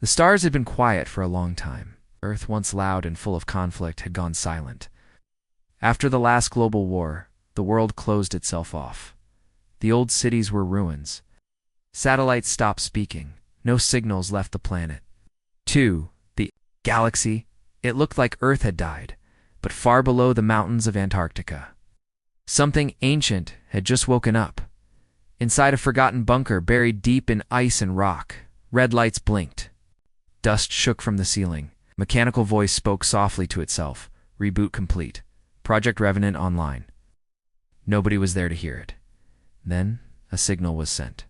The stars had been quiet for a long time. Earth, once loud and full of conflict, had gone silent. After the last global war, the world closed itself off. The old cities were ruins. Satellites stopped speaking. No signals left the planet. The galaxy, it looked like Earth had died, but far below the mountains of Antarctica. Something ancient had just woken up. Inside a forgotten bunker buried deep in ice and rock, red lights blinked. Dust shook from the ceiling. Mechanical voice spoke softly to itself. Reboot complete. Project Revenant online. Nobody was there to hear it. Then a signal was sent.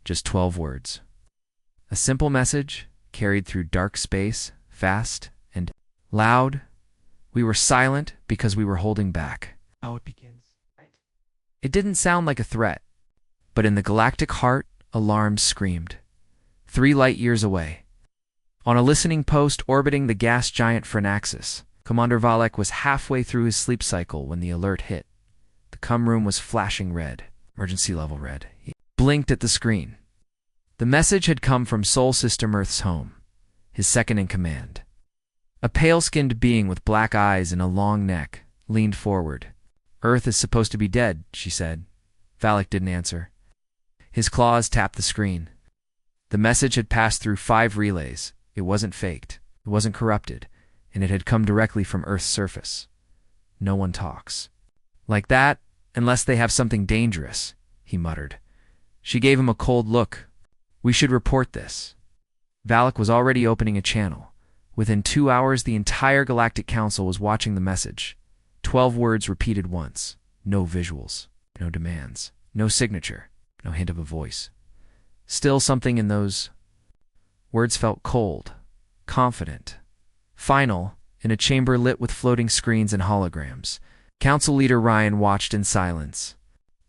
Just 12 words. A simple message carried through dark space, fast and loud. We were silent because we were holding back. How it begins, right? It didn't sound like a threat, but in the galactic heart, alarms screamed. 3 light years away. On a listening post orbiting the gas giant Phrenaxis, Commander Valek was halfway through his sleep cycle when the alert hit. The comm room was flashing red, emergency level red. He blinked at the screen. The message had come from Sol System Earth's home, his second in command. A pale-skinned being with black eyes and a long neck leaned forward. "Earth is supposed to be dead," she said. Valek didn't answer. His claws tapped the screen. The message had passed through 5 relays. It wasn't faked. It wasn't corrupted. And it had come directly from Earth's surface. No one talks. "Like that, unless they have something dangerous," he muttered. She gave him a cold look. "We should report this." Valek was already opening a channel. Within 2 hours, the entire Galactic Council was watching the message. 12 words repeated once. No visuals. No demands. No signature. No hint of a voice. Still, something in those words felt cold, confident, final, in a chamber lit with floating screens and holograms. Council leader Ryan watched in silence.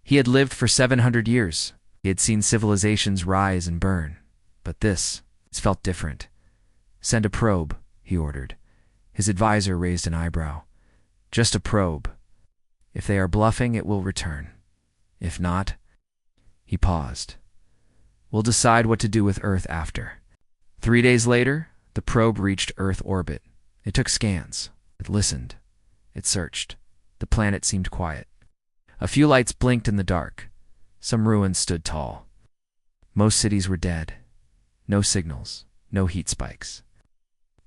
He had lived for 700 years. He had seen civilizations rise and burn. But this felt different. "Send a probe," he ordered. His advisor raised an eyebrow. "Just a probe. If they are bluffing, it will return. If not..." He paused. "We'll decide what to do with Earth after." 3 days later, the probe reached Earth orbit. It took scans. It listened. It searched. The planet seemed quiet. A few lights blinked in the dark. Some ruins stood tall. Most cities were dead. No signals. No heat spikes.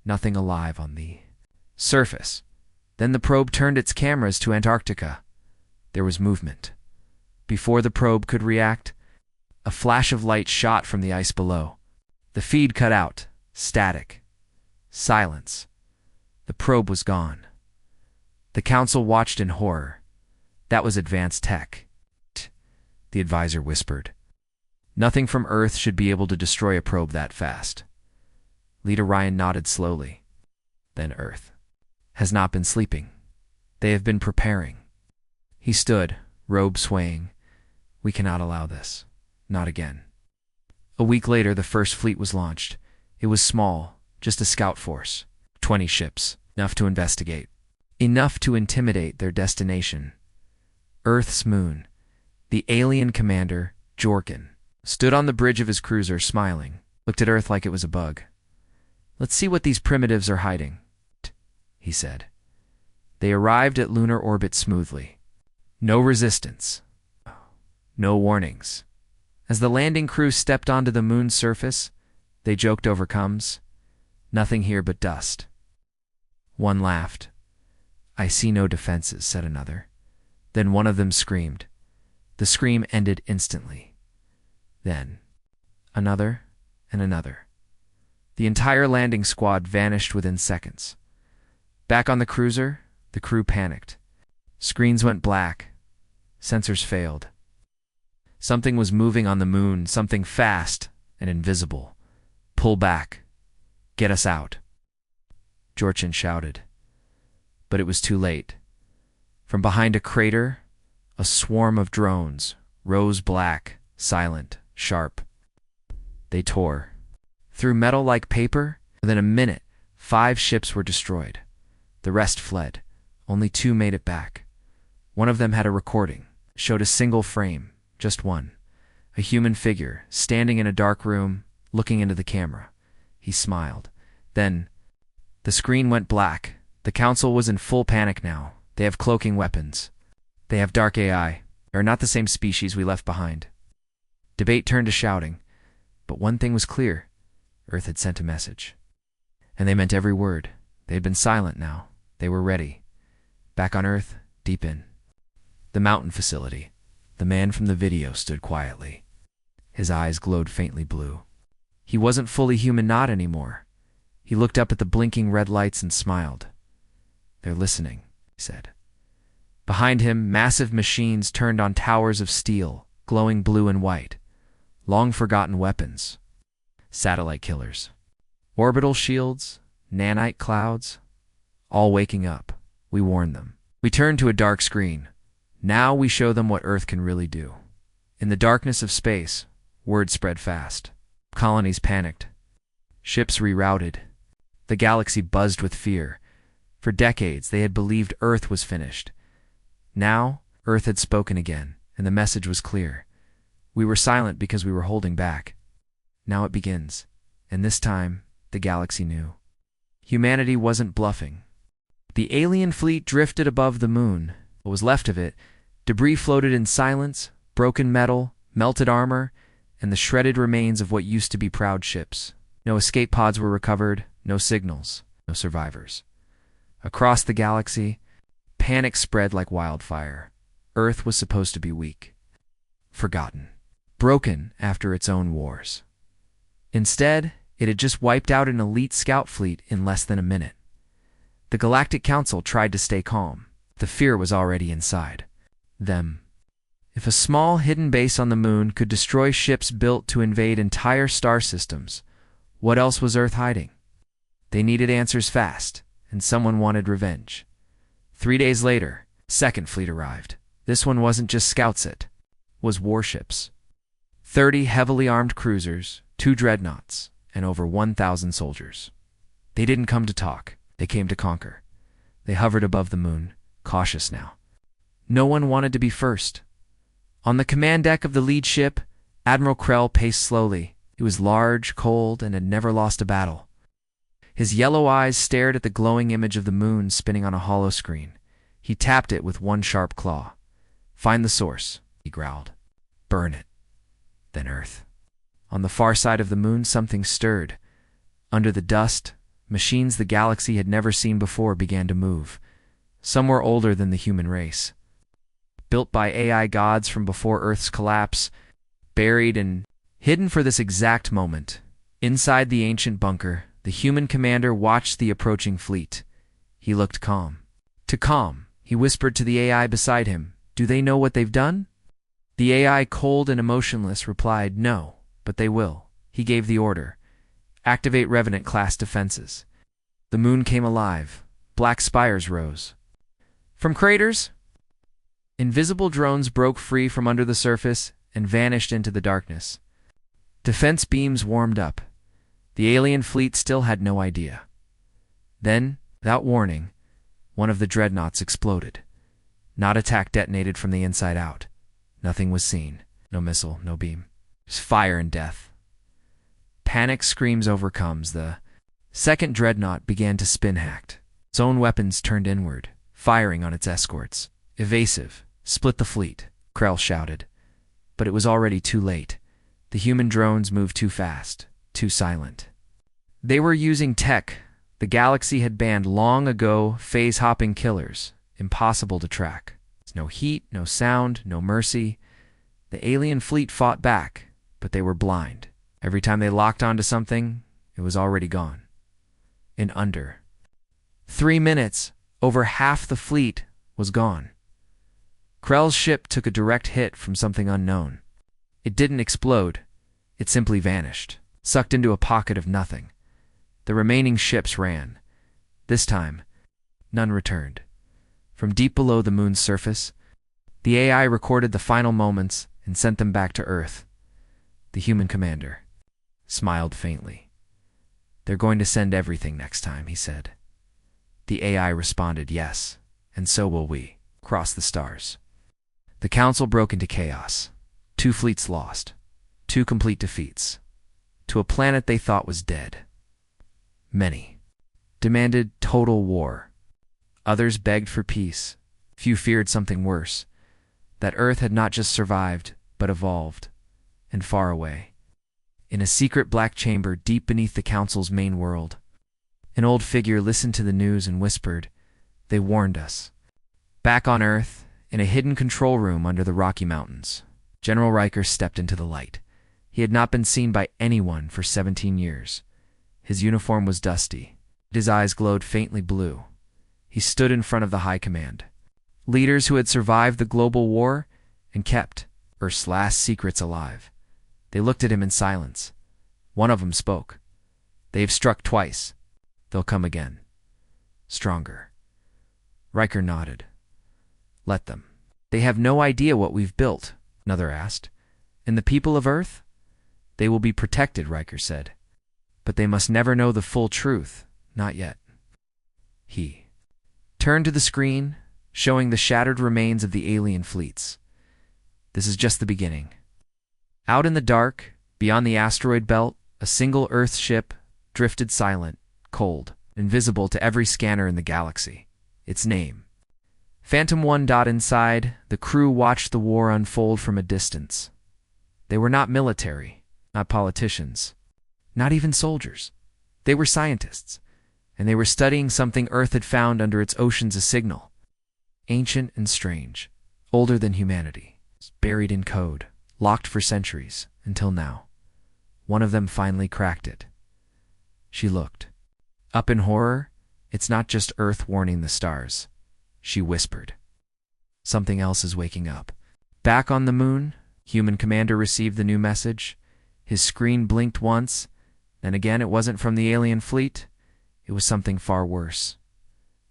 Nothing alive on the surface. Then the probe turned its cameras to Antarctica. There was movement. Before the probe could react, a flash of light shot from the ice below. The feed cut out. Static. Silence. The probe was gone. The council watched in horror. That was advanced tech. The advisor whispered. Nothing from Earth should be able to destroy a probe that fast. Leader Ryan nodded slowly. Then Earth has not been sleeping. They have been preparing. He stood, robe swaying. "We cannot allow this. Not again." A week later, the first fleet was launched. It was small, just a scout force. 20 ships, enough to investigate. Enough to intimidate their destination. Earth's moon. The alien commander, Jorkin, stood on the bridge of his cruiser, smiling, looked at Earth like it was a bug. "Let's see what these primitives are hiding," he said. They arrived at lunar orbit smoothly. No resistance. No warnings. As the landing crew stepped onto the moon's surface, they joked over comms. "Nothing here but dust." One laughed. "I see no defenses," said another. Then one of them screamed. The scream ended instantly. Then another and another. The entire landing squad vanished within seconds. Back on the cruiser, the crew panicked. Screens went black. Sensors failed. Something was moving on the moon, something fast and invisible. "Pull back. Get us out," Jorchin shouted. But it was too late. From behind a crater, a swarm of drones rose, black, silent, sharp. They tore through metal like paper. Within a minute, 5 ships were destroyed. The rest fled. Only 2 made it back. One of them had a recording, showed a single frame, just one. A human figure, standing in a dark room, looking into the camera. He smiled. Then, the screen went black. The council was in full panic now. They have cloaking weapons. They have dark AI. They are not the same species we left behind. Debate turned to shouting. But one thing was clear. Earth had sent a message. And they meant every word. They had been silent now. They were ready. Back on Earth, deep in the mountain facility, the man from the video stood quietly. His eyes glowed faintly blue. He wasn't fully human, not anymore. He looked up at the blinking red lights and smiled. "They're listening," he said. Behind him, massive machines turned on towers of steel, glowing blue and white. Long-forgotten weapons. Satellite killers. Orbital shields, nanite clouds. All waking up. We warned them. We turned to a dark screen. Now we show them what Earth can really do. In the darkness of space, word spread fast. Colonies panicked. Ships rerouted. The galaxy buzzed with fear. For decades, they had believed Earth was finished. Now, Earth had spoken again, and the message was clear. We were silent because we were holding back. Now it begins, and this time, the galaxy knew. Humanity wasn't bluffing. The alien fleet drifted above the moon. What was left of it, debris floated in silence, broken metal, melted armor, and the shredded remains of what used to be proud ships. No escape pods were recovered, no signals, no survivors. Across the galaxy, panic spread like wildfire. Earth was supposed to be weak, forgotten, broken after its own wars. Instead, it had just wiped out an elite scout fleet in less than a minute. The Galactic Council tried to stay calm. The fear was already inside them. If a small hidden base on the moon could destroy ships built to invade entire star systems, what else was Earth hiding? They needed answers fast, and someone wanted revenge. 3 days later, second fleet arrived. This one wasn't just scouts, it was warships. 30 heavily armed cruisers, 2 dreadnoughts, and over 1,000 soldiers. They didn't come to talk. They came to conquer. They hovered above the moon, cautious now. No one wanted to be first. On the command deck of the lead ship, Admiral Krell paced slowly. He was large, cold, and had never lost a battle. His yellow eyes stared at the glowing image of the moon spinning on a hollow screen. He tapped it with one sharp claw. "Find the source," he growled. "Burn it." Then Earth. On the far side of the moon, something stirred. Under the dust, machines the galaxy had never seen before began to move. Some were older than the human race. Built by AI gods from before Earth's collapse, buried and hidden for this exact moment. Inside the ancient bunker, the human commander watched the approaching fleet. He looked calm. To calm, he whispered to the AI beside him, "Do they know what they've done?" The AI, cold and emotionless, replied, "No, but they will." He gave the order. "Activate Revenant-class defenses." The moon came alive. Black spires rose. From craters, invisible drones broke free from under the surface and vanished into the darkness. Defense beams warmed up. The alien fleet still had no idea. Then, without warning, one of the dreadnoughts exploded. Not attack detonated from the inside out. Nothing was seen. No missile, no beam. Just fire and death. Panic screams overcomes. The second dreadnought began to spin hacked. Its own weapons turned inward, firing on its escorts. "Evasive. Split the fleet," Krell shouted. But it was already too late. The human drones moved too fast, too silent. They were using tech the galaxy had banned long ago, phase-hopping killers, impossible to track. No heat, no sound, no mercy. The alien fleet fought back, but they were blind. Every time they locked onto something, it was already gone. In under 3 minutes, over half the fleet was gone. Krell's ship took a direct hit from something unknown. It didn't explode. It simply vanished, sucked into a pocket of nothing. The remaining ships ran. This time, none returned. From deep below the moon's surface, the AI recorded the final moments and sent them back to Earth. The human commander smiled faintly. "They're going to send everything next time," he said. The AI responded, "Yes, and so will we." Across the stars, the council broke into chaos. 2 fleets lost. 2 complete defeats. To a planet they thought was dead. Many demanded total war. Others begged for peace. Few feared something worse, that Earth had not just survived, but evolved, and far away. In a secret black chamber deep beneath the Council's main world, an old figure listened to the news and whispered, "They warned us." Back on Earth, in a hidden control room under the Rocky Mountains, General Riker stepped into the light. He had not been seen by anyone for 17 years. His uniform was dusty. His eyes glowed faintly blue. He stood in front of the High Command. Leaders who had survived the global war and kept Earth's last secrets alive. They looked at him in silence. One of them spoke. "They've struck twice. They'll come again. Stronger." Riker nodded. "Let them. They have no idea what we've built," another asked. "And the people of Earth? They will be protected," Riker said. "But they must never know the full truth. Not yet." He turned to the screen, showing the shattered remains of the alien fleets. "This is just the beginning." Out in the dark, beyond the asteroid belt, a single Earth ship drifted silent, cold, invisible to every scanner in the galaxy. Its name, Phantom 1. Inside, the crew watched the war unfold from a distance. They were not military, not politicians, not even soldiers. They were scientists, and they were studying something Earth had found under its oceans, a signal. Ancient and strange, older than humanity, buried in code, locked for centuries, until now. One of them finally cracked it. She looked. Up in horror, "It's not just Earth warning the stars," she whispered. "Something else is waking up." Back on the moon, Human Commander received the new message. His screen blinked once, then again it wasn't from the alien fleet. It was something far worse.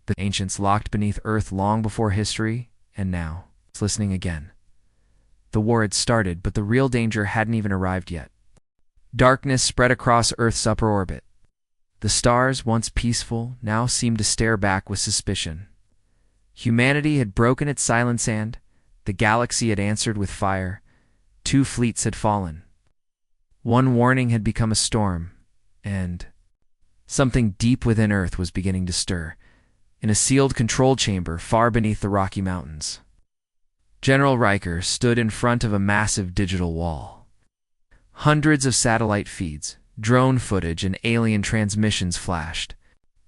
The ancients locked beneath Earth long before history, and now it's listening again. The war had started, but the real danger hadn't even arrived yet. Darkness spread across Earth's upper orbit. The stars, once peaceful, now seemed to stare back with suspicion. Humanity had broken its silence and the galaxy had answered with fire. 2 fleets had fallen. One warning had become a storm, and something deep within Earth was beginning to stir, in a sealed control chamber far beneath the Rocky Mountains. General Riker stood in front of a massive digital wall. Hundreds of satellite feeds, drone footage, and alien transmissions flashed.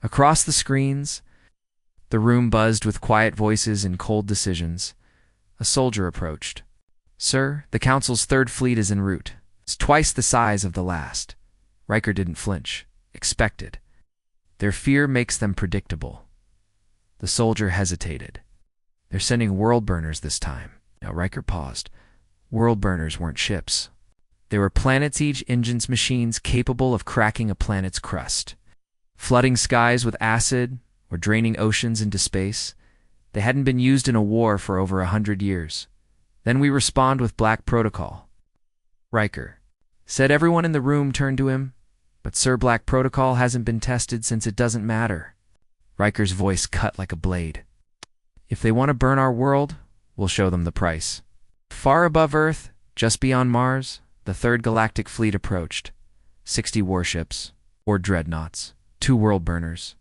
Across the screens, the room buzzed with quiet voices and cold decisions. A soldier approached. "Sir, the Council's 3rd fleet is en route. It's twice the size of the last." Riker didn't flinch. Expected. Their fear makes them predictable. The soldier hesitated. "They're sending world burners this time." Now Riker paused. World burners weren't ships. They were planet-siege engines, machines capable of cracking a planet's crust, flooding skies with acid, or draining oceans into space. They hadn't been used in a war for over 100 years. "Then we respond with Black Protocol." Riker said. Everyone in the room turned to him. "But Sir, Black Protocol hasn't been tested since it doesn't matter." Riker's voice cut like a blade. "If they want to burn our world, we'll show them the price." Far above Earth, just beyond Mars, the 3rd Galactic Fleet approached. 60 warships, or dreadnoughts, 2 world burners.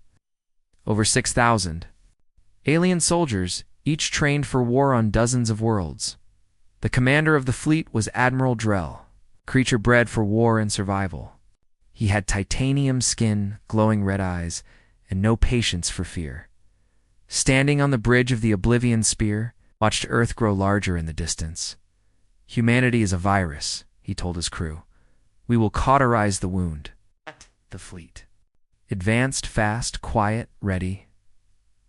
Over 6,000. Alien soldiers, each trained for war on dozens of worlds. The commander of the fleet was Admiral Drell, creature bred for war and survival. He had titanium skin, glowing red eyes, and no patience for fear. Standing on the bridge of the Oblivion Spear, watched Earth grow larger in the distance. "Humanity is a virus," he told his crew. "We will cauterize the wound." The fleet advanced fast, quiet, ready.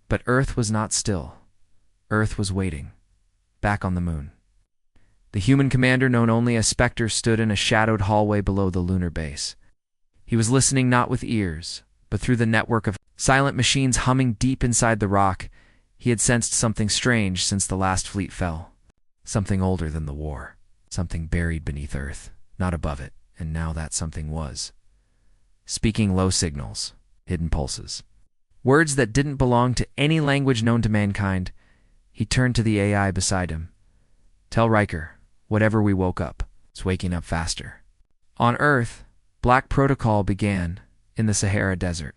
But Earth was not still. Earth was waiting, back on the moon. The human commander, known only as Spectre, stood in a shadowed hallway below the lunar base. He was listening not with ears, but through the network of silent machines humming deep inside the rock. He had sensed something strange since the last fleet fell. Something older than the war. Something buried beneath Earth, not above it, and now that something was speaking low signals, hidden pulses. Words that didn't belong to any language known to mankind. He turned to the AI beside him. "Tell Riker, whatever we woke up, it's waking up faster." On Earth, Black Protocol began, in the Sahara Desert.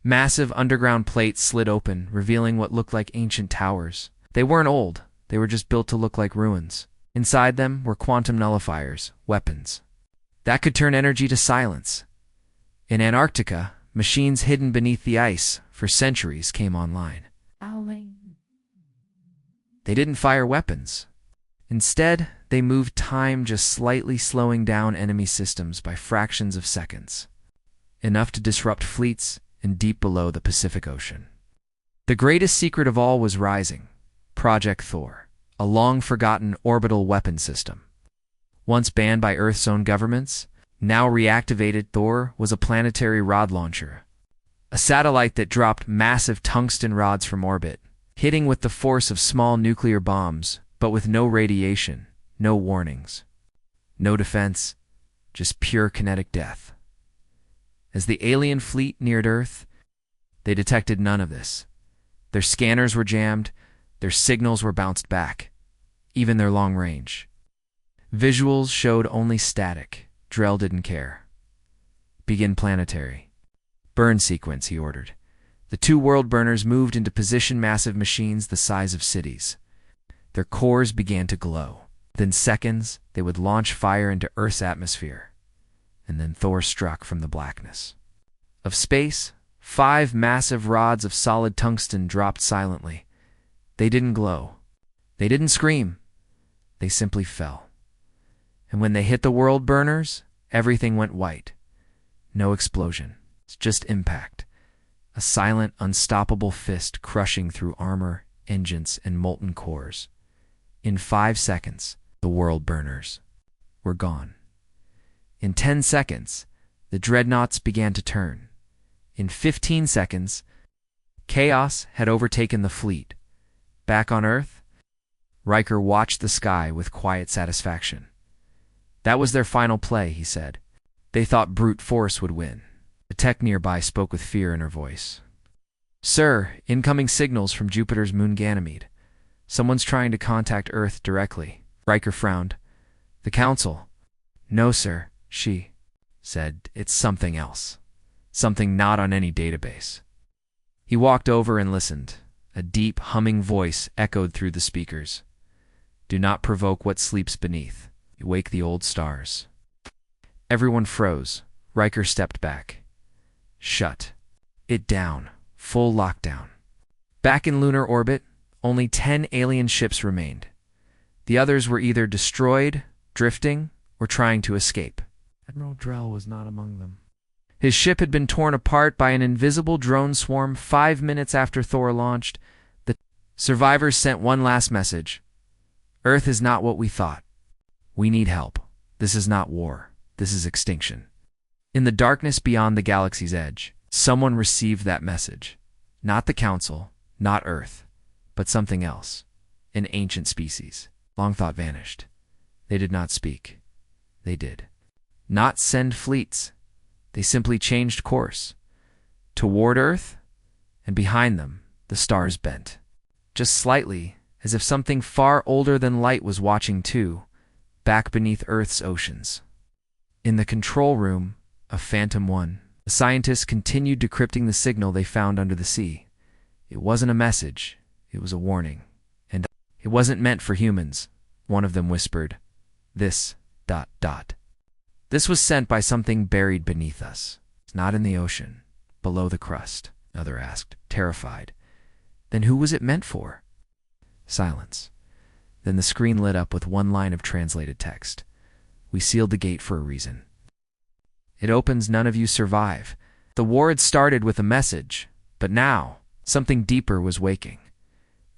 Massive underground plates slid open, revealing what looked like ancient towers. They weren't old, they were just built to look like ruins. Inside them were quantum nullifiers, weapons that could turn energy to silence. In Antarctica, machines hidden beneath the ice for centuries came online. They didn't fire weapons. Instead, they moved time, just slightly slowing down enemy systems by fractions of seconds, enough to disrupt fleets and deep below the Pacific Ocean. The greatest secret of all was rising: Project Thor, a long-forgotten orbital weapon system. Once banned by Earth's own governments, now reactivated, Thor was a planetary rod launcher, a satellite that dropped massive tungsten rods from orbit, hitting with the force of small nuclear bombs, but with no radiation, no warnings, no defense, just pure kinetic death. As the alien fleet neared Earth, they detected none of this. Their scanners were jammed, their signals were bounced back, even their long range visuals showed only static. Drell didn't care. "Begin planetary burn sequence," he ordered. The two world burners moved into position, massive machines the size of cities. Their cores began to glow. Within seconds, they would launch fire into Earth's atmosphere. And then Thor struck from the blackness of space. 5 massive rods of solid tungsten dropped silently. They didn't glow. They didn't scream. They simply fell. And when they hit the world burners, everything went white. No explosion. It's just impact. A silent, unstoppable fist crushing through armor, engines, and molten cores. In 5 seconds, the world burners were gone. In 10 seconds, the dreadnoughts began to turn. In 15 seconds, chaos had overtaken the fleet. Back on Earth, Riker watched the sky with quiet satisfaction. That was their final play, he said. They thought brute force would win. The tech nearby spoke with fear in her voice. "Sir, incoming signals from Jupiter's moon Ganymede. Someone's trying to contact Earth directly." Riker frowned. "The Council?" "No, sir," she said. "It's something else. Something not on any database." He walked over and listened. A deep, humming voice echoed through the speakers. "Do not provoke what sleeps beneath. You wake the old stars." Everyone froze. Riker stepped back. "Shut it down. Full lockdown." Back in lunar orbit, only 10 alien ships remained. The others were either destroyed, drifting, or trying to escape. Admiral Drell was not among them. His ship had been torn apart by an invisible drone swarm 5 minutes after Thor launched. The survivors sent one last message. "Earth is not what we thought. We need help. This is not war. This is extinction." In the darkness beyond the galaxy's edge, someone received that message. Not the Council, not Earth, but something else. An ancient species. Long thought vanished. They did not speak. They did not send fleets. They simply changed course. Toward Earth, and behind them, the stars bent. Just slightly, as if something far older than light was watching too, back beneath Earth's oceans. In the control room of Phantom 1, the scientists continued decrypting the signal they found under the sea. It wasn't a message, it was a warning. And it wasn't meant for humans, one of them whispered. This was sent by something buried beneath us. It's not in the ocean, below the crust, another asked, terrified. Then who was it meant for? Silence. Then the screen lit up with one line of translated text. "We sealed the gate for a reason. It opens, none of you survive." The war had started with a message, but now something deeper was waking.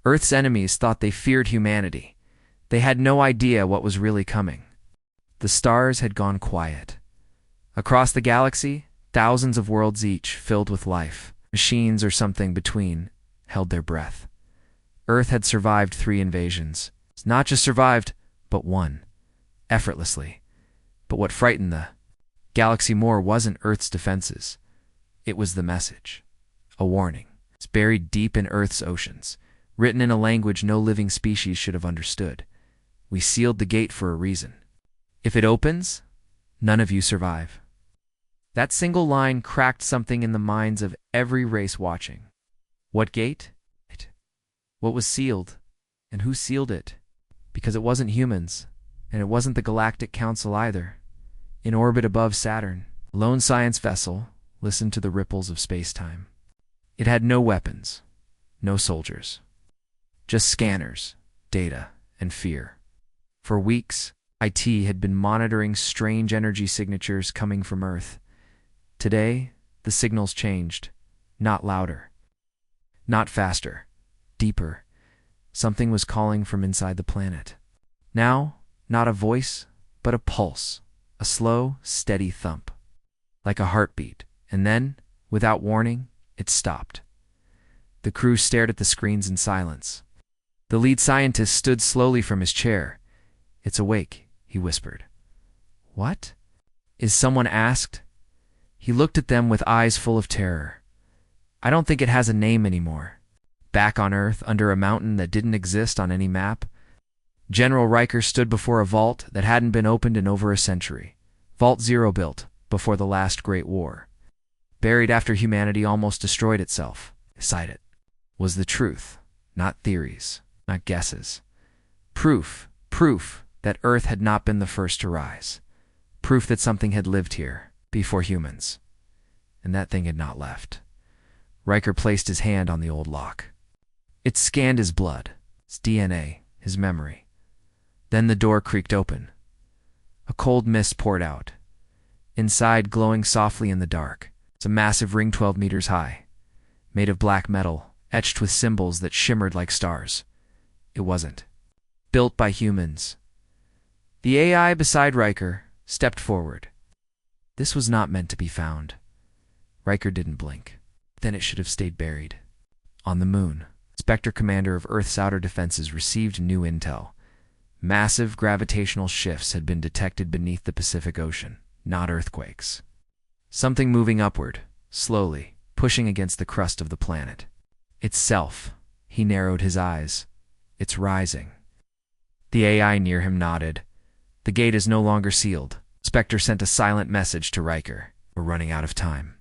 Earth's enemies thought they feared humanity. They had no idea what was really coming. The stars had gone quiet. Across the galaxy, thousands of worlds each, filled with life, machines or something between, held their breath. Earth had survived 3 invasions. Not just survived, but won. Effortlessly. But what frightened the galaxy more wasn't Earth's defenses. It was the message. A warning. It's buried deep in Earth's oceans, written in a language no living species should have understood. We sealed the gate for a reason. If it opens, none of you survive. That single line cracked something in the minds of every race watching. What gate? What was sealed? And who sealed it? Because it wasn't humans, and it wasn't the Galactic Council either. In orbit above Saturn, a lone science vessel listened to the ripples of space-time. It had no weapons, no soldiers. Just scanners, data, and fear. For weeks, IT had been monitoring strange energy signatures coming from Earth. Today, the signals changed. Not louder. Not faster. Deeper. Something was calling from inside the planet. Now, not a voice, but a pulse. A slow, steady thump. Like a heartbeat. And then, without warning, it stopped. The crew stared at the screens in silence. The lead scientist stood slowly from his chair. "It's awake," he whispered. "What?" Someone asked. He looked at them with eyes full of terror. "I don't think it has a name anymore. Back on Earth, under a mountain that didn't exist on any map." General Riker stood before a vault that hadn't been opened in over a century. Vault Zero, built before the last Great War. Buried after humanity almost destroyed itself. Beside it was the truth, not theories, not guesses. Proof that Earth had not been the first to rise. Proof that something had lived here before humans. And that thing had not left. Riker placed his hand on the old lock. It scanned his blood, his DNA, his memory. Then the door creaked open. A cold mist poured out. Inside, glowing softly in the dark, was a massive ring 12 meters high, made of black metal, etched with symbols that shimmered like stars. It wasn't. Built by humans. The AI beside Riker stepped forward. This was not meant to be found. Riker didn't blink. Then it should have stayed buried. On the moon, Spectre, commander of Earth's outer defenses, received new intel. Massive gravitational shifts had been detected beneath the Pacific Ocean, not earthquakes. Something moving upward, slowly, pushing against the crust of the planet. Itself. He narrowed his eyes. It's rising. The AI near him nodded. The gate is no longer sealed. Spectre sent a silent message to Riker. We're running out of time.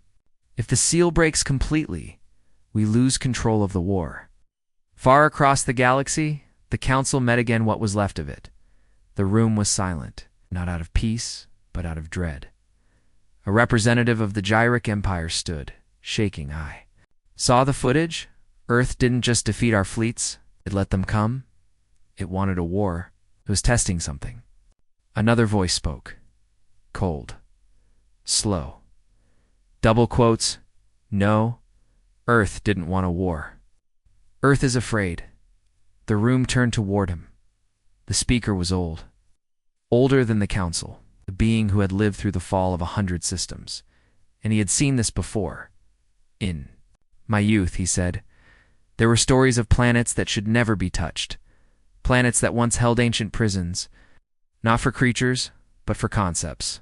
If the seal breaks completely, we lose control of the war. Far across the galaxy, the Council met again what was left of it. The room was silent, not out of peace, but out of dread. A representative of the Gyric Empire stood, shaking eye. Saw the footage? Earth didn't just defeat our fleets, it let them come. It wanted a war. It was testing something. Another voice spoke. Cold. Slow. Double quotes. No, Earth didn't want a war. Earth is afraid. The room turned toward him. The speaker was old. Older than the Council, the being who had lived through the fall of 100 systems. And he had seen this before. In my youth, he said, there were stories of planets that should never be touched. Planets that once held ancient prisons, not for creatures, but for concepts.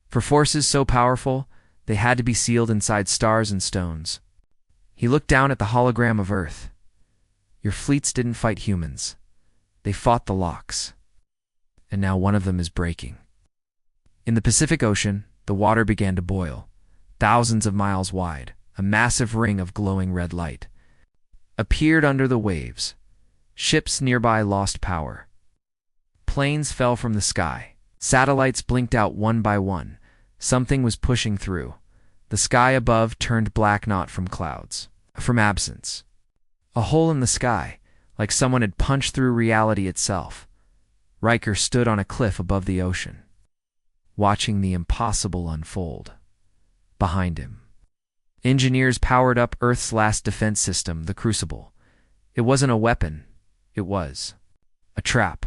For forces so powerful, they had to be sealed inside stars and stones. He looked down at the hologram of Earth. Your fleets didn't fight humans. They fought the locks. And now one of them is breaking. In the Pacific Ocean, the water began to boil, thousands of miles wide. A massive ring of glowing red light appeared under the waves. Ships nearby lost power. Planes fell from the sky. Satellites blinked out one by one. Something was pushing through. The sky above turned black, not from clouds, from absence. A hole in the sky, like someone had punched through reality itself. Riker stood on a cliff above the ocean, watching the impossible unfold. Behind him, engineers powered up Earth's last defense system, the Crucible. It wasn't a weapon. It was a trap,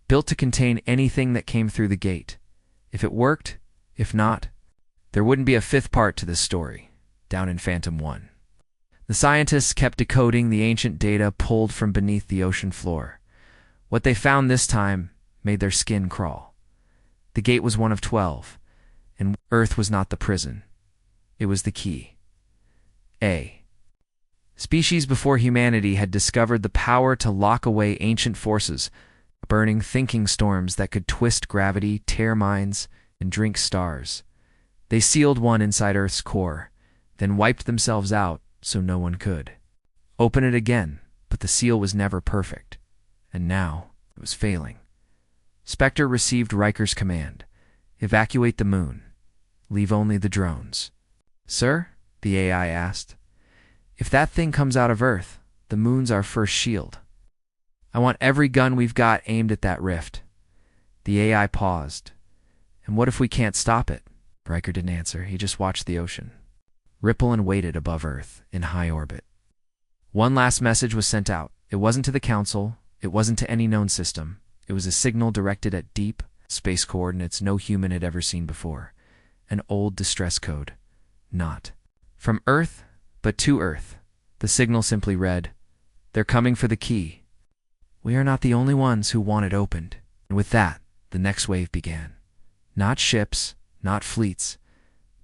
built to contain anything that came through the gate. If it worked, if not, there wouldn't be a fifth part to this story, down in Phantom 1. The scientists kept decoding the ancient data pulled from beneath the ocean floor. What they found this time made their skin crawl. The gate was one of 12, and Earth was not the prison. It was the key. A species before humanity had discovered the power to lock away ancient forces, burning thinking storms that could twist gravity, tear minds, and drink stars. They sealed one inside Earth's core, then wiped themselves out so no one could. Open it again, but the seal was never perfect. And now it was failing. Spectre received Riker's command. Evacuate the moon. Leave only the drones. Sir? The AI asked. If that thing comes out of Earth, the moon's our first shield. I want every gun we've got aimed at that rift. The AI paused. And what if we can't stop it? Riker didn't answer. He just watched the ocean ripple and waited above Earth in high orbit. One last message was sent out. It wasn't to the Council. It wasn't to any known system. It was a signal directed at deep space coordinates no human had ever seen before. An old distress code. Not from Earth, but to Earth. The signal simply read, "They're coming for the key. We are not the only ones who want it opened." And with that, the next wave began. Not ships, not fleets,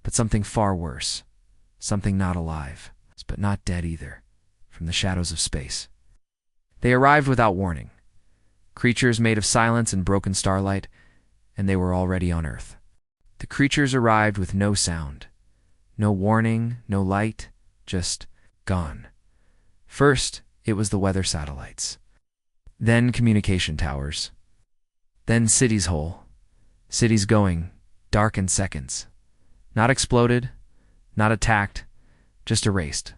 but something far worse. Something not alive, but not dead either, from the shadows of space. They arrived without warning. Creatures made of silence and broken starlight, and they were already on Earth. The creatures arrived with no sound. No warning, no light, just gone. First, it was the weather satellites. Then communication towers. Then cities whole. Cities going, dark in seconds. Not exploded, not attacked, just erased.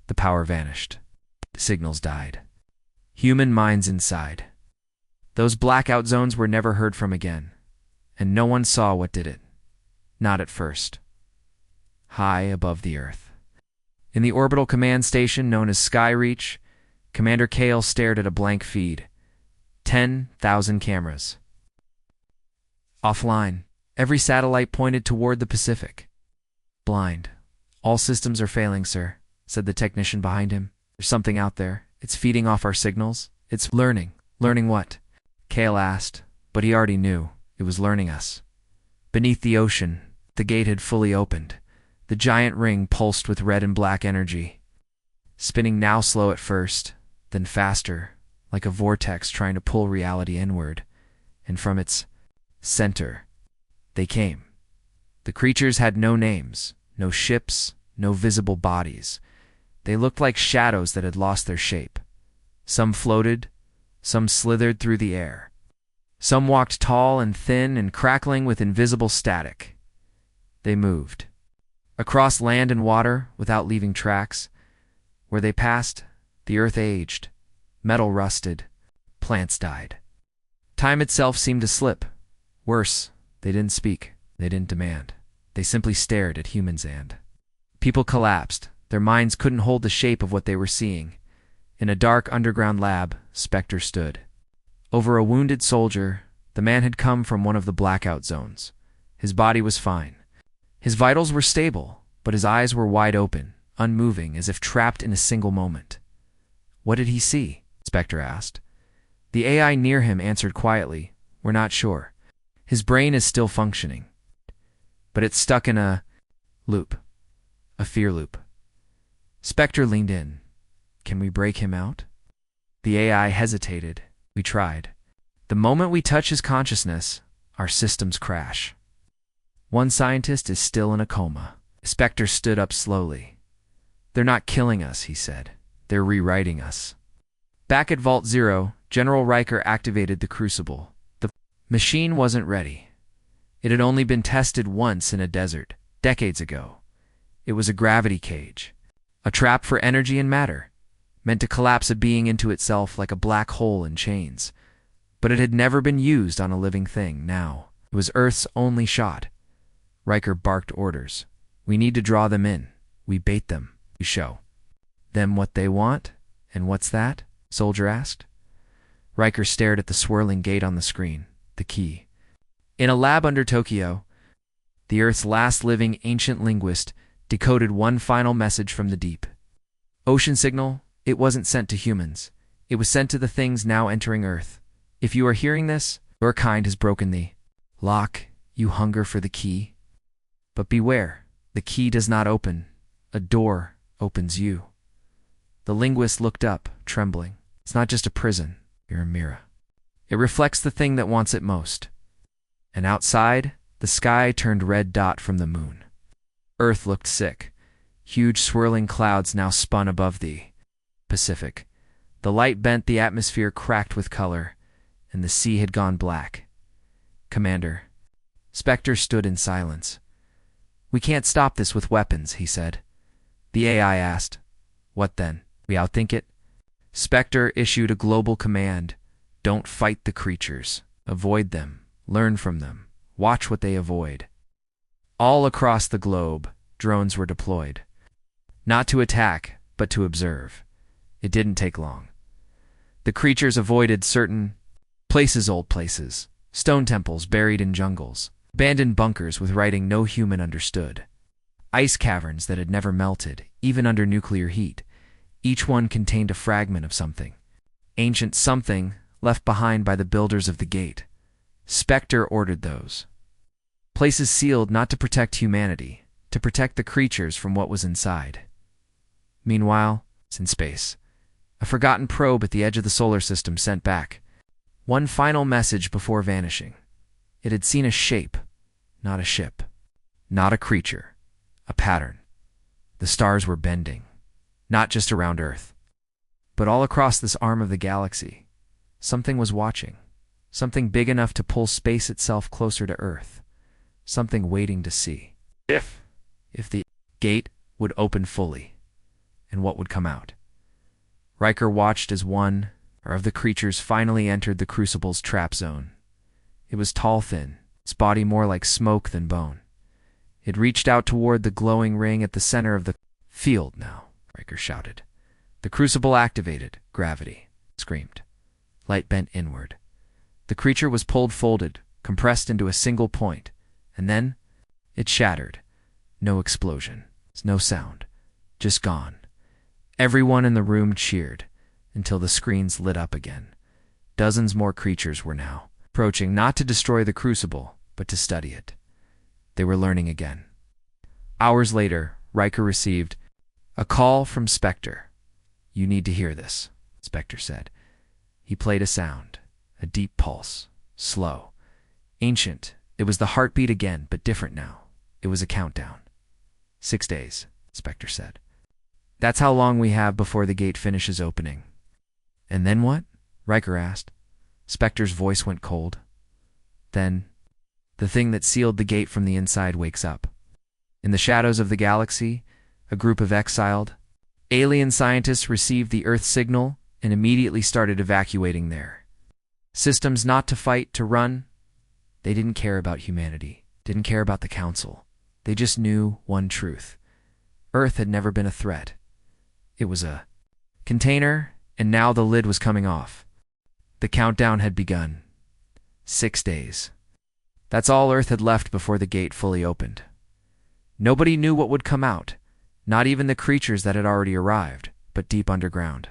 The power vanished. The signals died. Human minds inside. Those blackout zones were never heard from again, and no one saw what did it. Not at first. High above the Earth. In the orbital command station known as Skyreach, Commander Kale stared at a blank feed. 10,000 cameras. Offline. Every satellite pointed toward the Pacific. Blind. All systems are failing, sir, said the technician behind him. There's something out there. It's feeding off our signals. It's learning. Learning what? Kale asked, but he already knew. It was learning us. Beneath the ocean, the gate had fully opened. The giant ring pulsed with red and black energy. Spinning now slow at first, then faster, like a vortex trying to pull reality inward. And from its center, they came. The creatures had no names, no ships, no visible bodies. They looked like shadows that had lost their shape. Some floated, some slithered through the air. Some walked tall and thin and crackling with invisible static. They moved. Across land and water, without leaving tracks. Where they passed, the earth aged. Metal rusted. Plants died. Time itself seemed to slip. Worse, they didn't speak. They didn't demand. They simply stared at humans and people collapsed. Their minds couldn't hold the shape of what they were seeing. In a dark underground lab, Spectre stood. Over a wounded soldier, the man had come from one of the blackout zones. His body was fine. His vitals were stable, but his eyes were wide open, unmoving, as if trapped in a single moment. What did he see? Spectre asked. The AI near him answered quietly, "We're not sure. His brain is still functioning. But it's stuck in a loop. A fear loop." Spectre leaned in. "Can we break him out?" The AI hesitated. "We tried. The moment we touch his consciousness, our systems crash. One scientist is still in a coma." Spectre stood up slowly. "They're not killing us," he said. "They're rewriting us." Back at Vault Zero, General Riker activated the crucible. The machine wasn't ready. It had only been tested once in a desert, decades ago. It was a gravity cage. A trap for energy and matter, meant to collapse a being into itself like a black hole in chains. But it had never been used on a living thing. Now, it was Earth's only shot. Riker barked orders. "We need to draw them in. We bait them. We show them what they want." "And what's that?" Soldier asked. Riker stared at the swirling gate on the screen. The key. In a lab under Tokyo, the Earth's last living ancient linguist decoded one final message from the deep. Ocean signal, it wasn't sent to humans. It was sent to the things now entering Earth. "If you are hearing this, your kind has broken the lock. You hunger for the key. But beware, the key does not open. A door opens you." The linguist looked up, trembling. "It's not just a prison. You're a mirror. It reflects the thing that wants it most." And outside, the sky turned red dot from the moon. Earth looked sick. Huge swirling clouds now spun above the Pacific. The light bent, the atmosphere cracked with color, and the sea had gone black. "Commander." Spectre stood in silence. "We can't stop this with weapons," he said. The AI asked, "What then? We outthink it?" Spectre issued a global command. "Don't fight the creatures. Avoid them. Learn from them. Watch what they avoid." All across the globe, drones were deployed. Not to attack, but to observe. It didn't take long. The creatures avoided certain places, old places, stone temples buried in jungles, abandoned bunkers with writing no human understood, ice caverns that had never melted, even under nuclear heat. Each one contained a fragment of something, ancient something left behind by the builders of the gate. Spectre ordered those places sealed not to protect humanity, to protect the creatures from what was inside. Meanwhile, in space, a forgotten probe at the edge of the solar system sent back one final message before vanishing. It had seen a shape, not a ship, not a creature, a pattern. The stars were bending, not just around Earth, but all across this arm of the galaxy. Something was watching, something big enough to pull space itself closer to Earth, something waiting to see if the gate would open fully, and what would come out. Riker watched as one of the creatures finally entered the Crucible's trap zone. It was tall, thin, its body more like smoke than bone. It reached out toward the glowing ring at the center of the field now, Riker shouted. The Crucible activated. Gravity screamed. Light bent inward. The creature was pulled, folded, compressed into a single point, and then it shattered. No explosion, no sound, just gone. Everyone in the room cheered until the screens lit up again. Dozens more creatures were now approaching, not to destroy the Crucible, but to study it. They were learning again. Hours later, Riker received a call from Spectre. "You need to hear this," Spectre said. He played a sound, a deep pulse, slow, ancient. It was the heartbeat again, but different now. It was a countdown. 6 days, Spectre said. "That's how long we have before the gate finishes opening." "And then what?" Riker asked. Spectre's voice went cold. "Then, the thing that sealed the gate from the inside wakes up. In the shadows of the galaxy, a group of exiled alien scientists received the Earth signal and immediately started evacuating their systems, not to fight, to run. They didn't care about humanity, didn't care about the Council. They just knew one truth. Earth had never been a threat. It was a container, and now the lid was coming off. The countdown had begun. 6 days. That's all Earth had left before the gate fully opened. Nobody knew what would come out, not even the creatures that had already arrived, but deep underground.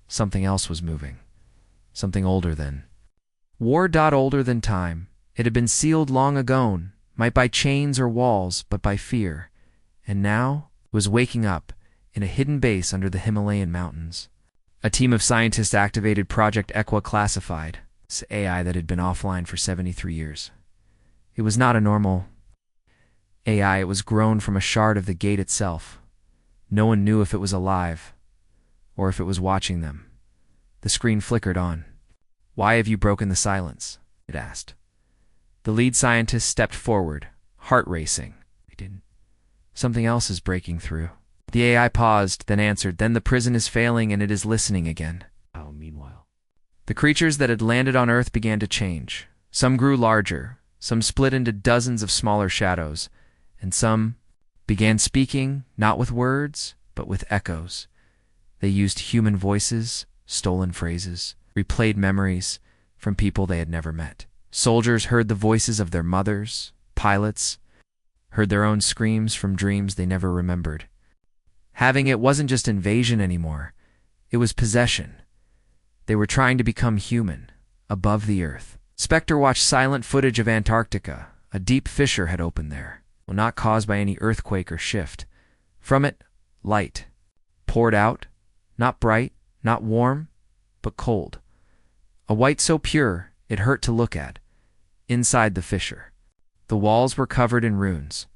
Something else was moving. Something older than older than time. It had been sealed long ago, might by chains or walls, but by fear, and now was waking up in a hidden base under the Himalayan mountains. A team of scientists activated Project Equa Classified, this AI that had been offline for 73 years. It was not a normal AI, it was grown from a shard of the gate itself. No one knew if it was alive, or if it was watching them. The screen flickered on. "Why have you broken the silence?" it asked. The lead scientist stepped forward, heart racing. "I didn't. Something else is breaking through." The AI paused, then answered, "Then the prison is failing and it is listening again." Meanwhile, The creatures that had landed on Earth began to change. Some grew larger, some split into dozens of smaller shadows, and some began speaking, not with words, but with echoes. They used human voices, stolen phrases, replayed memories from people they had never met. Soldiers heard the voices of their mothers, pilots heard their own screams from dreams they never remembered. Having it wasn't just invasion anymore, it was possession. They were trying to become human, above the Earth. Spectre watched silent footage of Antarctica. A deep fissure had opened there, not caused by any earthquake or shift. From it, light poured out, not bright, not warm, but cold. A white so pure it hurt to look at. Inside the fissure, the walls were covered in runes,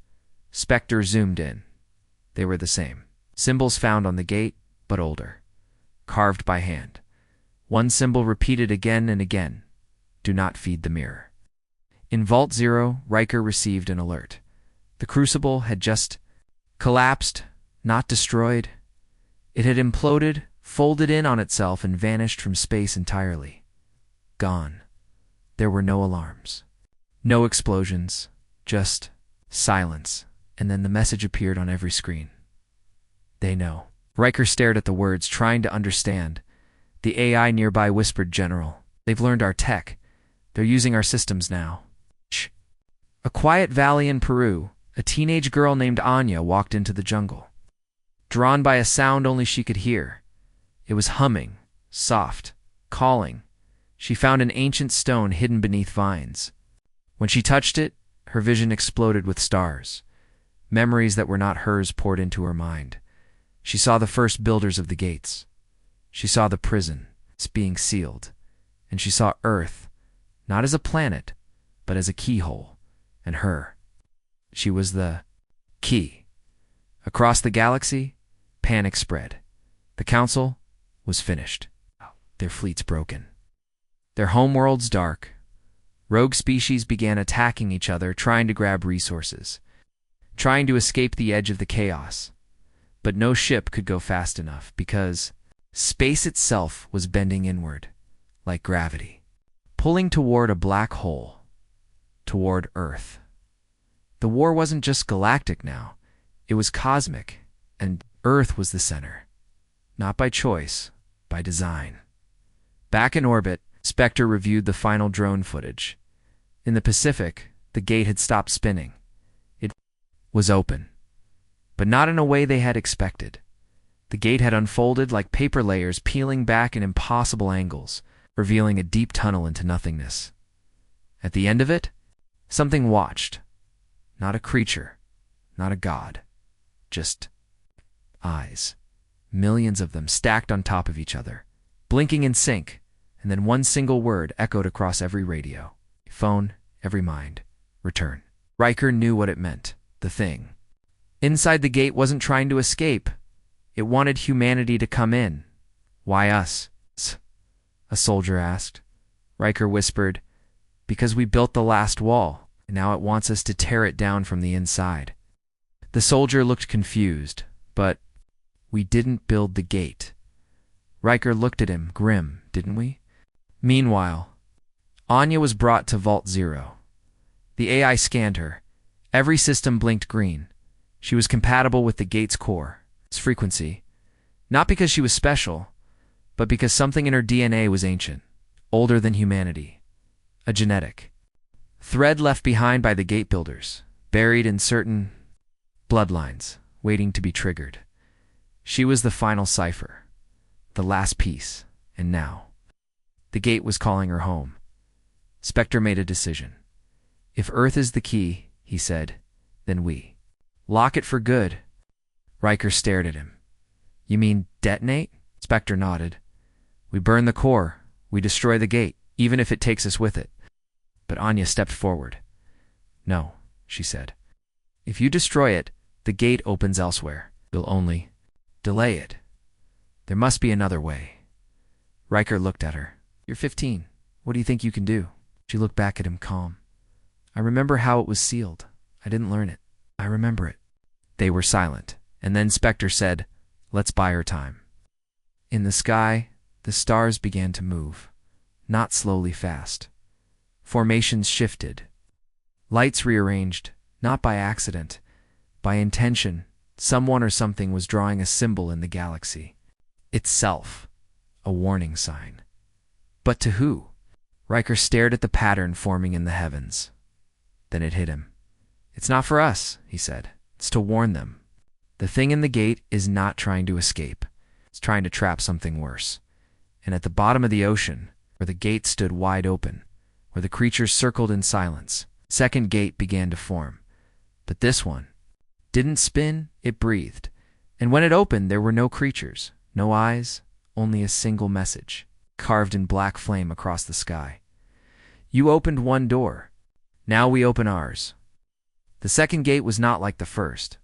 Spectre zoomed in. They were the same. Symbols found on the gate, but older. Carved by hand. One symbol repeated again and again. Do not feed the mirror. In Vault 0, Riker received an alert. The crucible had just collapsed, not destroyed. It had imploded, folded in on itself, and vanished from space entirely. Gone. There were no alarms. No explosions. Just silence. And then the message appeared on every screen. They know. Riker stared at the words, trying to understand. The AI nearby whispered, "General, they've learned our tech. They're using our systems now." Shh. A quiet valley in Peru, a teenage girl named Anya walked into the jungle. Drawn by a sound only she could hear. It was humming, soft, calling. She found an ancient stone hidden beneath vines. When she touched it, her vision exploded with stars. Memories that were not hers poured into her mind. She saw the first builders of the gates. She saw the prison being sealed. And she saw Earth, not as a planet, but as a keyhole. And her. She was the key. Across the galaxy, panic spread. The Council was finished. Their fleets broken. Their homeworlds dark. Rogue species began attacking each other, trying to grab resources. Trying to escape the edge of the chaos. But no ship could go fast enough because space itself was bending inward, like gravity, pulling toward a black hole, toward Earth. The war wasn't just galactic now, it was cosmic, and Earth was the center. Not by choice, by design. Back in orbit, Spectre reviewed the final drone footage. In the Pacific, the gate had stopped spinning. It was open. But not in a way they had expected. The gate had unfolded like paper layers, peeling back in impossible angles, revealing a deep tunnel into nothingness. At the end of it, something watched. Not a creature, not a god. Just eyes. Millions of them stacked on top of each other, blinking in sync, and then one single word echoed across every radio. Phone, every mind. Return. Riker knew what it meant. The thing inside the gate wasn't trying to escape. It wanted humanity to come in. Why us? A soldier asked. Riker whispered, "Because we built the last wall, and now it wants us to tear it down from the inside." The soldier looked confused, but we didn't build the gate. Riker looked at him, grim, didn't we? Meanwhile, Anya was brought to Vault 0. The AI scanned her. Every system blinked green. She was compatible with the gate's core, its frequency. Not because she was special, but because something in her DNA was ancient, older than humanity. A genetic thread left behind by the gate builders, buried in certain bloodlines, waiting to be triggered. She was the final cipher, the last piece, and now the gate was calling her home. Spectre made a decision. If Earth is the key, he said, then we lock it for good. Riker stared at him. You mean detonate? Spectre nodded. We burn the core. We destroy the gate, even if it takes us with it. But Anya stepped forward. No, she said. If you destroy it, the gate opens elsewhere. You'll only delay it. There must be another way. Riker looked at her. You're 15. What do you think you can do? She looked back at him calm. I remember how it was sealed. I didn't learn it. I remember it. They were silent, and then Spectre said, Let's buy her time. In the sky, the stars began to move, not slowly fast. Formations shifted. Lights rearranged, not by accident, by intention. Someone or something was drawing a symbol in the galaxy. Itself, a warning sign. But to who? Riker stared at the pattern forming in the heavens. Then it hit him. It's not for us, he said. It's to warn them. The thing in the gate is not trying to escape. It's trying to trap something worse. And at the bottom of the ocean, where the gate stood wide open, where the creatures circled in silence, a second gate began to form. But this one didn't spin, it breathed. And when it opened, there were no creatures, no eyes, only a single message, carved in black flame across the sky. You opened one door. Now we open ours. The second gate was not like the first.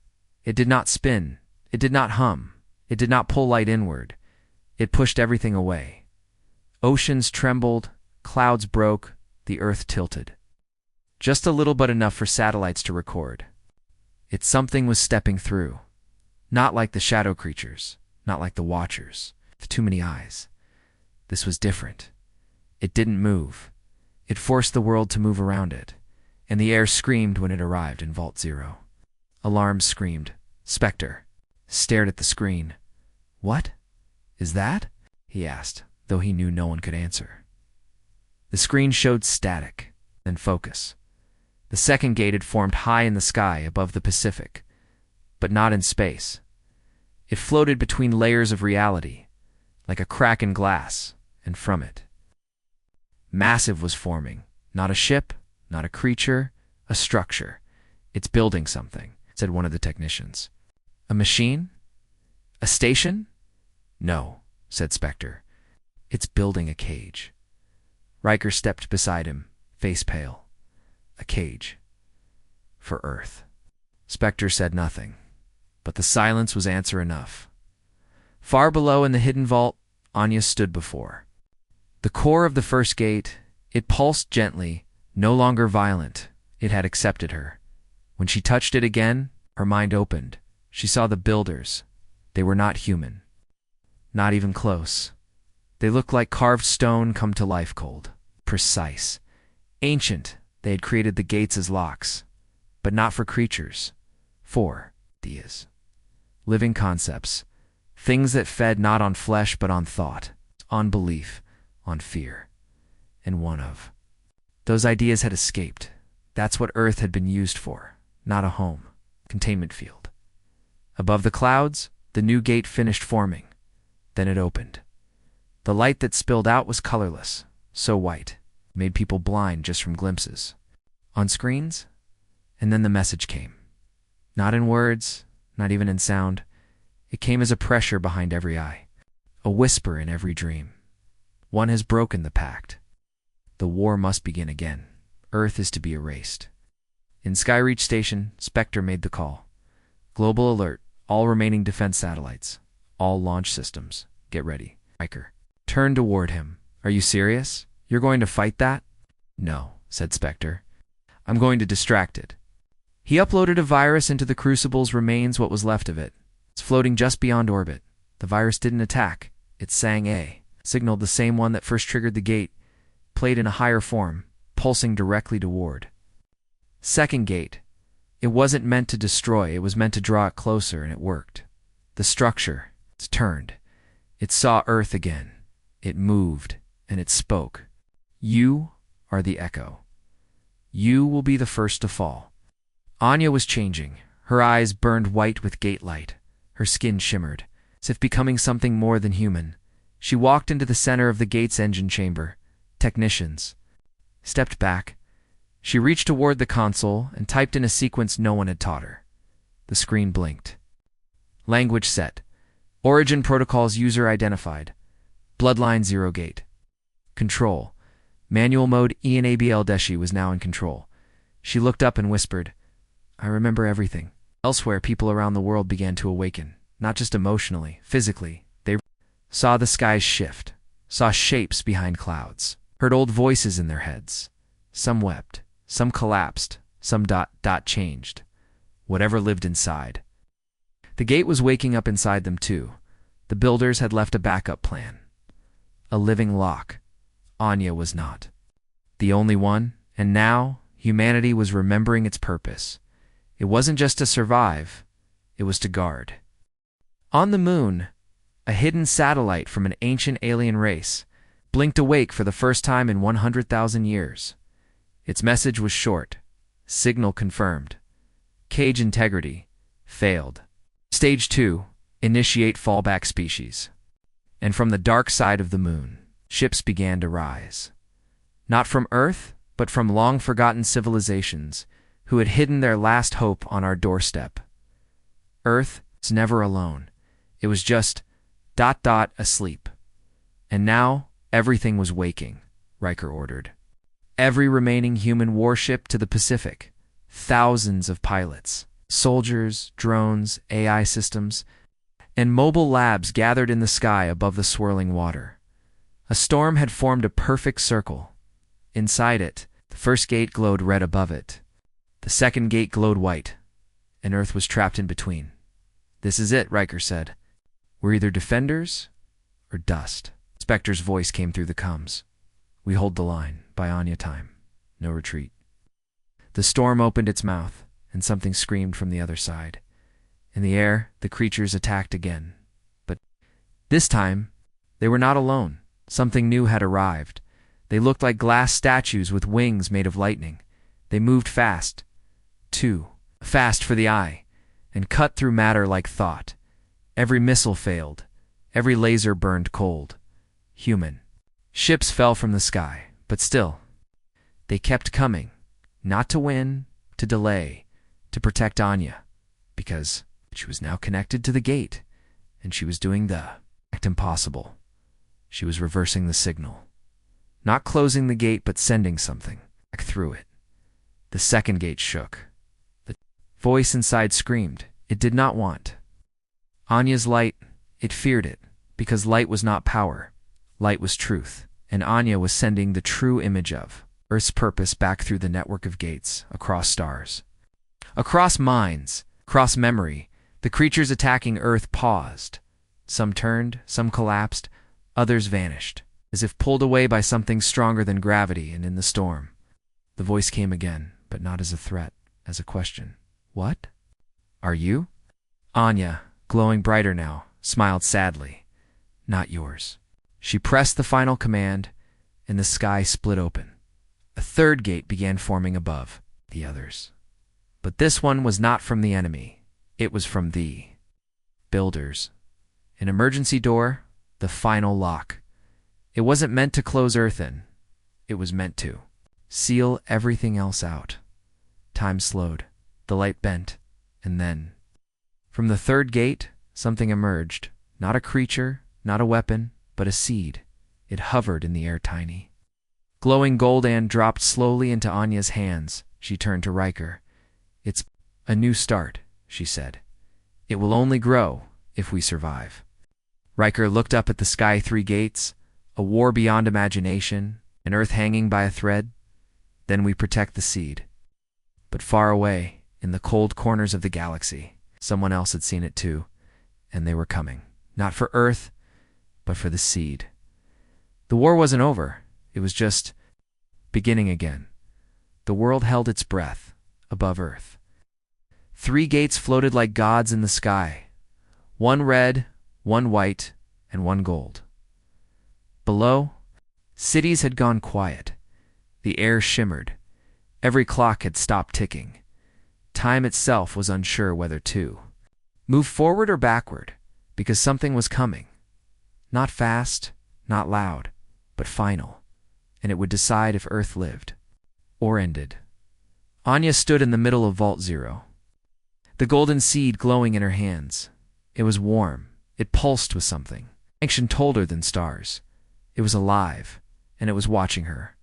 It did not spin. It did not hum. It did not pull light inward. It pushed everything away. Oceans trembled, clouds broke, the earth tilted. Just a little, but enough for satellites to record. Something was stepping through. Not like the shadow creatures, not like the watchers, with too many eyes. This was different. It didn't move. It forced the world to move around it, and the air screamed when it arrived in Vault Zero. Alarms screamed. Spectre stared at the screen. "What is that?" he asked, though he knew no one could answer. The screen showed static, then focus. The second gate had formed high in the sky above the Pacific, but not in space. It floated between layers of reality, like a crack in glass, and from it, massive was forming. Not a ship, not a creature, a structure. "It's building something," said one of the technicians. "A machine? A station?" "No," said Spectre. "It's building a cage." Riker stepped beside him, face pale. A cage. For Earth. Spectre said nothing, but the silence was answer enough. Far below in the hidden vault, Anya stood before. The core of the first gate, it pulsed gently, no longer violent. It had accepted her. When she touched it again, her mind opened. She saw the builders. They were not human. Not even close. They looked like carved stone come to life, cold, precise, ancient. They had created the gates as locks, but not for creatures, for ideas. Living concepts, things that fed not on flesh but on thought, on belief, on fear. And one of those ideas had escaped. That's what Earth had been used for, not a home, containment field. Above the clouds, the new gate finished forming. Then it opened. The light that spilled out was colorless, so white, made people blind just from glimpses. On screens, and then the message came. Not in words, not even in sound. It came as a pressure behind every eye, a whisper in every dream. One has broken the pact. The war must begin again. Earth is to be erased. In Skyreach Station, Spectre made the call. Global alert, all remaining defense satellites, all launch systems, get ready. Riker turned toward him. "Are you serious? You're going to fight that?" "No," said Spectre. "I'm going to distract it." He uploaded a virus into the Crucible's remains, what was left of it. It's floating just beyond orbit. The virus didn't attack. It sang a signaled, the same one that first triggered the gate, played in a higher form, pulsing directly toward. Second gate. It wasn't meant to destroy, it was meant to draw it closer, and it worked. The structure, it's turned. It saw Earth again. It moved, and it spoke. "You are the echo. You will be the first to fall." Anya was changing. Her eyes burned white with gate light. Her skin shimmered, as if becoming something more than human. She walked into the center of the gate's engine chamber. Technicians stepped back. She reached toward the console and typed in a sequence no one had taught her. The screen blinked. Language set. Origin protocols user identified. Bloodline 0 gate. Control. Manual mode Enabl Deshi was now in control. She looked up and whispered, "I remember everything." Elsewhere, people around the world began to awaken, not just emotionally, physically. They saw the skies shift, saw shapes behind clouds, heard old voices in their heads. Some wept, some collapsed, some changed. Whatever lived inside. The gate was waking up inside them too. The builders had left a backup plan. A living lock. Anya was not the only one, and now humanity was remembering its purpose. It wasn't just to survive, it was to guard. On the moon, a hidden satellite from an ancient alien race blinked awake for the first time in 100,000 years. Its message was short. Signal confirmed. Cage integrity failed. Stage 2, initiate fallback species. And from the dark side of the moon, ships began to rise. Not from Earth, but from long-forgotten civilizations who had hidden their last hope on our doorstep. Earth was never alone. It was just ... asleep. And now, everything was waking, Riker ordered. Every remaining human warship to the Pacific. Thousands of pilots, soldiers, drones, AI systems, and mobile labs gathered in the sky above the swirling water. A storm had formed a perfect circle. Inside it, the first gate glowed red above it. The second gate glowed white, and Earth was trapped in between. "This is it," Riker said. "We're either defenders or dust." Spectre's voice came through the comms. "We hold the line. By Anya time. No retreat." The storm opened its mouth, and something screamed from the other side. In the air, the creatures attacked again. But this time, they were not alone. Something new had arrived. They looked like glass statues with wings made of lightning. They moved fast. Too fast for the eye, and cut through matter like thought. Every missile failed. Every laser burned cold. Human. Ships fell from the sky, but still, they kept coming. Not to win, to delay, to protect Anya, because she was now connected to the gate, and she was doing the act impossible. She was reversing the signal. Not closing the gate, but sending something back through it. The second gate shook. The voice inside screamed. It did not want Anya's light. It feared it, because light was not power. Light was truth, and Anya was sending the true image of Earth's purpose back through the network of gates, across stars. Across minds, across memory, the creatures attacking Earth paused. Some turned, some collapsed, others vanished, as if pulled away by something stronger than gravity. And in the storm, the voice came again, but not as a threat, as a question. "What? Are you?" Anya, glowing brighter now, smiled sadly. "Not yours." She pressed the final command, and the sky split open. A third gate began forming above the others. But this one was not from the enemy. It was from the builders. An emergency door, the final lock. It wasn't meant to close Earth in. It was meant to seal everything else out. Time slowed. The light bent. And then, from the third gate, something emerged. Not a creature, not a weapon, but a seed. It hovered in the air, tiny. Glowing gold, and dropped slowly into Anya's hands. She turned to Riker. "It's a new start," she said. "It will only grow if we survive." Riker looked up at the sky. 3 gates, a war beyond imagination, an Earth hanging by a thread. "Then we protect the seed." But far away, in the cold corners of the galaxy, someone else had seen it too, and they were coming. Not for Earth, but for the seed. The war wasn't over. It was just beginning again. The world held its breath above Earth. 3 gates floated like gods in the sky. 1 red, 1 white, and 1 gold. Below, cities had gone quiet. The air shimmered. Every clock had stopped ticking. Time itself was unsure whether to move forward or backward, because something was coming. Not fast, not loud, but final. And it would decide if Earth lived or ended. Anya stood in the middle of Vault 0, the golden seed glowing in her hands. It was warm. It pulsed with something ancient, older than stars. It was alive, and it was watching her.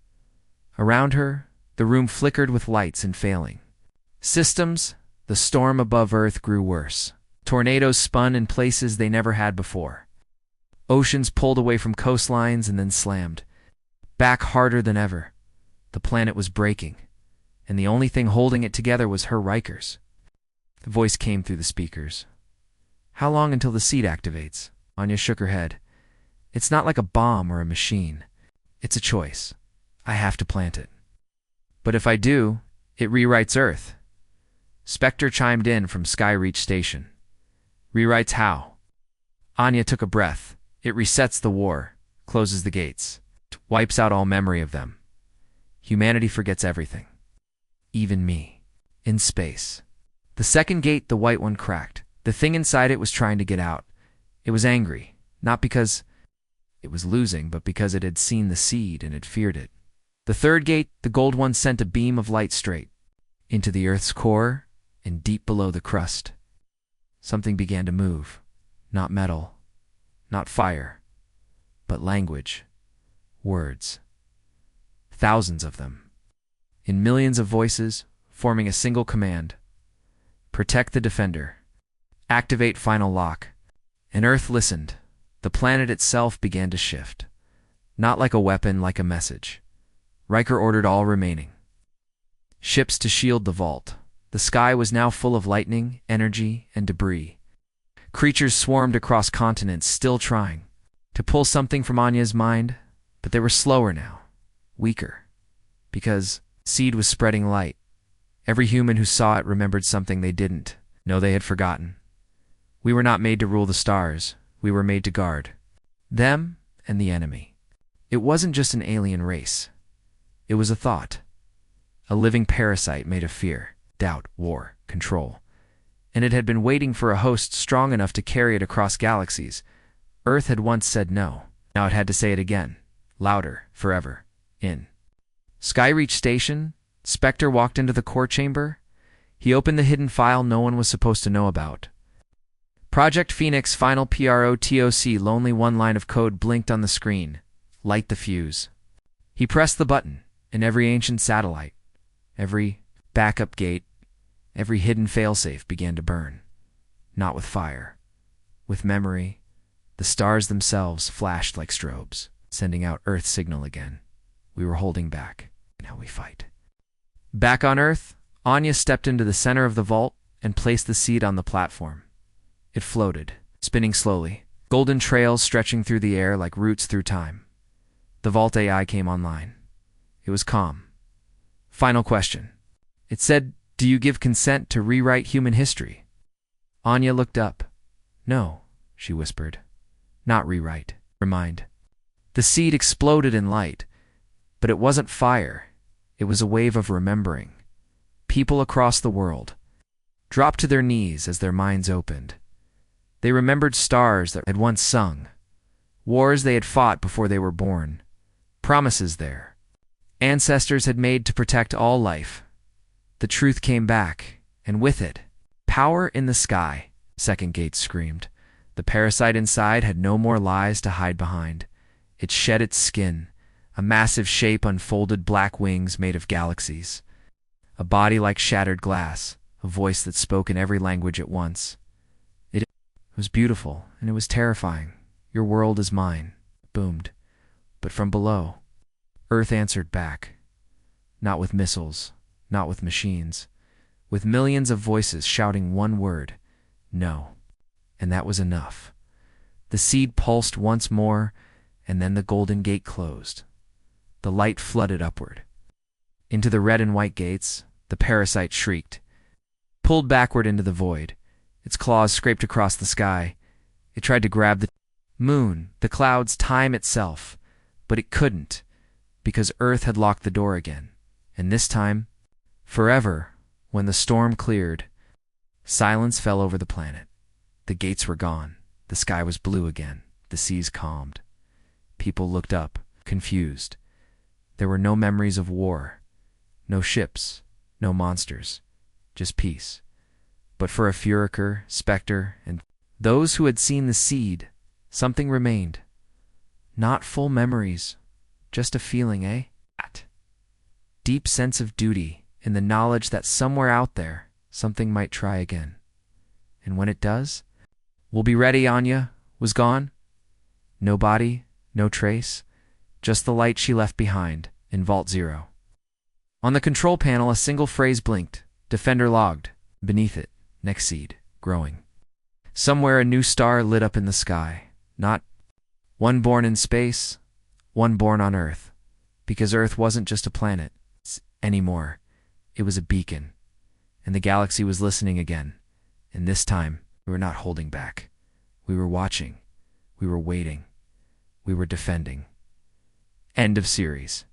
Around her, the room flickered with lights and failing systems. The storm above Earth grew worse. Tornadoes spun in places they never had before. Oceans pulled away from coastlines and then slammed back harder than ever. The planet was breaking, and the only thing holding it together was her Rikers. The voice came through the speakers. "How long until the seed activates?" Anya shook her head. "It's not like a bomb or a machine. It's a choice. I have to plant it. But if I do, it rewrites Earth." Spectre chimed in from Skyreach Station. "Rewrites how?" Anya took a breath. "It resets the war, closes the gates, wipes out all memory of them. Humanity forgets everything. Even me. In space." The second gate, the white one, cracked. The thing inside it was trying to get out. It was angry, not because it was losing, but because it had seen the seed and it feared it. The third gate, the gold one, sent a beam of light straight into the Earth's core and deep below the crust. Something began to move. Not metal, not fire, but language. Words. Thousands of them. In millions of voices, forming a single command. Protect the defender. Activate final lock. And Earth listened. The planet itself began to shift. Not like a weapon, like a message. Riker ordered all remaining ships to shield the vault. The sky was now full of lightning, energy, and debris. Creatures swarmed across continents, still trying to pull something from Anya's mind, but they were slower now, weaker, because seed was spreading light. Every human who saw it remembered something they didn't know they had forgotten. We were not made to rule the stars. We were made to guard them and the enemy. It wasn't just an alien race. It was a thought, a living parasite made of fear, doubt, war, control. And it had been waiting for a host strong enough to carry it across galaxies. Earth had once said no. Now it had to say it again, louder, forever, in Skyreach Station. Spectre walked into the core chamber. He opened the hidden file no one was supposed to know about. Project Phoenix Final PROTOC. Lonely one line of code blinked on the screen. Light the fuse. He pressed the button, and every ancient satellite, every backup gate, every hidden failsafe began to burn. Not with fire, with memory. The stars themselves flashed like strobes, sending out Earth's signal again. We were holding back. Now we fight. Back on Earth, Anya stepped into the center of the vault and placed the seed on the platform. It floated, spinning slowly, golden trails stretching through the air like roots through time. The vault AI came online. It was calm. Final question. It said, "Do you give consent to rewrite human history?" Anya looked up. "No," she whispered. "Not rewrite. Remind." The seed exploded in light, but it wasn't fire. It was a wave of remembering. People across the world dropped to their knees as their minds opened. They remembered stars that had once sung, wars they had fought before they were born, promises their ancestors had made to protect all life. The truth came back, and with it, power in the sky. Second gate screamed. The parasite inside had no more lies to hide behind. It shed its skin. A massive shape unfolded, black wings made of galaxies. A body like shattered glass, a voice that spoke in every language at once. It was beautiful, and it was terrifying. "Your world is mine," it boomed. But from below, Earth answered back. Not with missiles, not with machines, with millions of voices shouting one word: no. And that was enough. The seed pulsed once more, and then the golden gate closed. The light flooded upward. Into the red and white gates, the parasite shrieked, pulled backward into the void. Its claws scraped across the sky. It tried to grab the moon, the clouds, time itself, but it couldn't, because Earth had locked the door again. And this time, forever, when the storm cleared, silence fell over the planet. The gates were gone. The sky was blue again. The seas calmed. People looked up, confused. There were no memories of war, no ships, no monsters, just peace. But for a Fuhrer, Spectre, and those who had seen the seed, something remained. Not full memories, just a feeling, That deep sense of duty in the knowledge that somewhere out there, something might try again. And when it does, we'll be ready. Anya was gone. No body, no trace, just the light she left behind in Vault Zero. On the control panel, a single phrase blinked. Defender logged. Beneath it, next seed, growing. Somewhere a new star lit up in the sky. Not one born in space, one born on Earth. Because Earth wasn't just a planet anymore. It was a beacon. And the galaxy was listening again. And this time, we were not holding back. We were watching. We were waiting. We were defending. End of series.